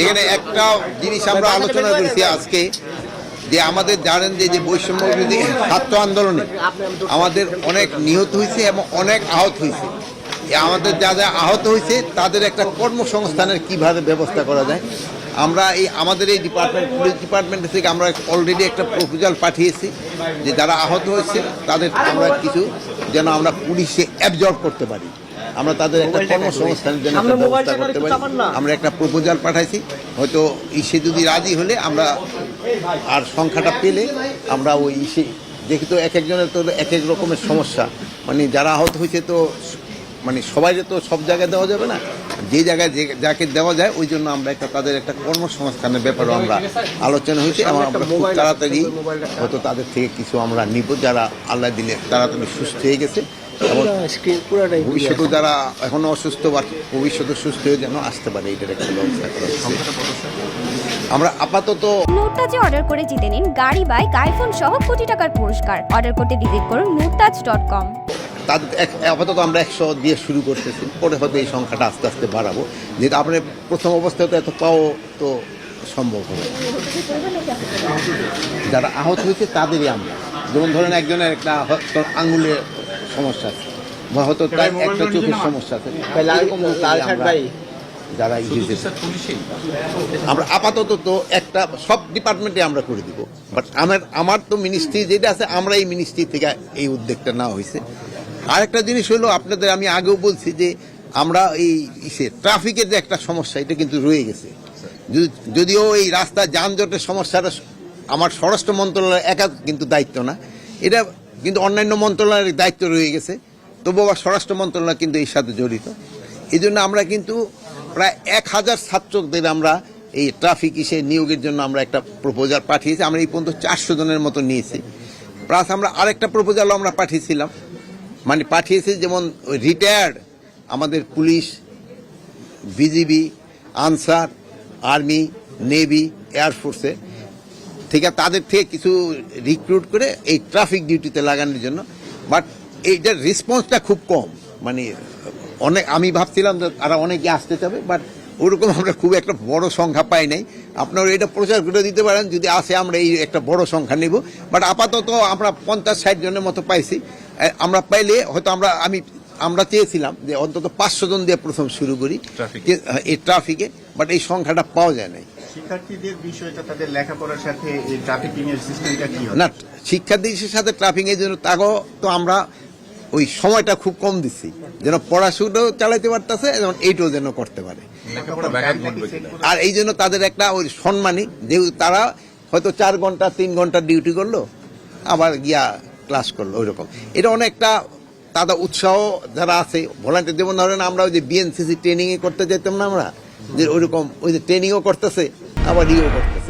এখানে একটা জিনিস আমরা আলোচনা করেছি আজকে যে আমাদের জানেন যে বৈষম্য বিরোধী ছাত্র আন্দোলনে আমাদের অনেক নিহত হয়েছে এবং অনেক আহত হয়েছে। আমাদের যা যা আহত হয়েছে তাদের একটা কর্মসংস্থানের কিভাবে ব্যবস্থা করা যায়, আমরা আমাদের এই পুলিশ ডিপার্টমেন্ট থেকে আমরা অলরেডি একটা প্রপোজাল পাঠিয়েছি যে যারা আহত হয়েছে তাদের আমরা কিছু যেন আমরা পুলিশে অ্যাবজর্ব করতে পারি, আমরা তাদের একটা কর্মসংস্থানের জন্য একটা ব্যবস্থা করতে পারি। আমরা একটা প্রপোজাল পাঠাইছি, হয়তো সে যদি রাজি হলে আমরা আর সংখ্যাটা পেলে আমরা ওই যেহেতু এক একজনের তো এক এক রকমের সমস্যা, মানে যারা আহত হয়েছে তো মানে সবাই তো সব জায়গায় দেওয়া যাবে না, যে জায়গায় যাকে দেওয়া যায় ওই জন্য আমরা একটা তাদের একটা কর্মসংস্থানের ব্যাপারে আমরা আলোচনা হয়েছে। আমরা খুব তাড়াতাড়ি হয়তো তাদের থেকে কিছু আমরা নিব যারা আল্লাহ দিলে তাড়াতাড়ি সুস্থ হয়ে গেছে, এবং ভবিষ্যতে যারা এখনো অসুস্থ বা ভবিষ্যতে সুস্থ হয়ে যেন আসতে পারে এটার একটা ব্যবস্থা করা হচ্ছে। আমরা আপাতত নুরতাজে অর্ডার করে জিতে নিন গাড়ি, বাইক, আইফোন সহ কোটি টাকার পুরস্কার। অর্ডার করতে ভিজিট করুন nurtaj.com। তাদের আপাতত আমরা 100 দিয়ে শুরু করতেছি, পরে হয়তো এই সংখ্যাটা আস্তে আস্তে বাড়াবো, যেহেতু আপনার প্রথম অবস্থায় তো এত পাও তো সম্ভব হবে। যারা আহত হয়েছে তাদেরই আমরা, যেমন ধরেন একজনের একটা আঙুলের সমস্যা আছে বা হয়তো তার একটা চোখের সমস্যা আছে, যারা আমরা আপাতত তো একটা সব ডিপার্টমেন্টে আমরা করে দিব, বাট আমার তো মিনিস্ট্রি যেটা আছে আমরা এই মিনিস্ট্রি থেকে এই উদ্যোগটা নেওয়া হয়েছে। আরেকটা জিনিস হলো আপনাদের আমি আগেও বলছি যে আমরা এই ট্রাফিকের যে একটা সমস্যা এটা কিন্তু রয়ে গেছে, যদিও এই রাস্তা যানজটের সমস্যাটা আমার স্বরাষ্ট্র মন্ত্রণালয়ের একা কিন্তু দায়িত্ব না, এটা কিন্তু অন্যান্য মন্ত্রণালয়ের দায়িত্ব রয়ে গেছে, তবু আবার স্বরাষ্ট্র মন্ত্রণালয় কিন্তু এর সাথে জড়িত। এই জন্য আমরা কিন্তু প্রায় 1000 ছাত্রদের আমরা এই ট্রাফিক নিয়োগের জন্য আমরা একটা প্রপোজাল পাঠিয়েছি। আমরা এই পর্যন্ত 400 জনের মতো নিয়েছি, প্লাস আমরা আরেকটা প্রপোজালও আমরা পাঠিয়েছিলাম, মানে পাঠিয়েছি যেমন রিটায়ার্ড আমাদের police, BGB, Ansar, army, navy, এয়ারফোর্সে থেকে তাদের থেকে কিছু রিক্রুট করে এই ট্রাফিক ডিউটিতে লাগানোর জন্য, বাট এইটার রেসপন্সটা খুব কম, মানে অনেক আমি ভাবছিলাম যে তারা অনেকে আসতে চাবে, বাট ওরকম আমরা খুব একটা বড় সংখ্যা পাই নাই। আপনারা এটা প্রচার করে দিতে পারেন, যদি আসে আমরা এই একটা বড় সংখ্যা নেব, বাট আপাতত আমরা 50-60 জনের মতো পাইছি। আমরা পাইলে হয়তো আমরা চেয়েছিলাম যে অন্তত 500 জন দিয়ে প্রথম শুরু করি এই ট্রাফিকে, বাট এই সংখ্যাটা পাওয়া যায় নাই। শিক্ষার্থীদের বিষয়টা তাদের লেখাপড়ার সাথে এই ট্রাফিকিং এর সিস্টেমটা কি হয় না, শিক্ষার্থীদের সাথে ট্রাফিং এর জন্য তাকেও তো আমরা ওই সময়টা খুব কম দিচ্ছি, যেন পড়াশোনাও চালাইতে পারতেছে এবং এইটাও যেন করতে পারে। আর এই জন্য তাদের একটা ওই সম্মানী, যেহেতু তারা হয়তো 4 ঘন্টা 3 ঘন্টা ডিউটি করলো আবার গিয়া ক্লাস করলো, ওইরকম এটা অনেকটা তাদের উৎসাহ যারা আছে ভলান্টিয়ার, যেমন ধরেন আমরা ওই যে বিএনসিসি ট্রেনিং করতে যেতাম না আমরা, যে ওইরকম ওই যে ট্রেনিংও করতেছে আবার ইও করতেছে।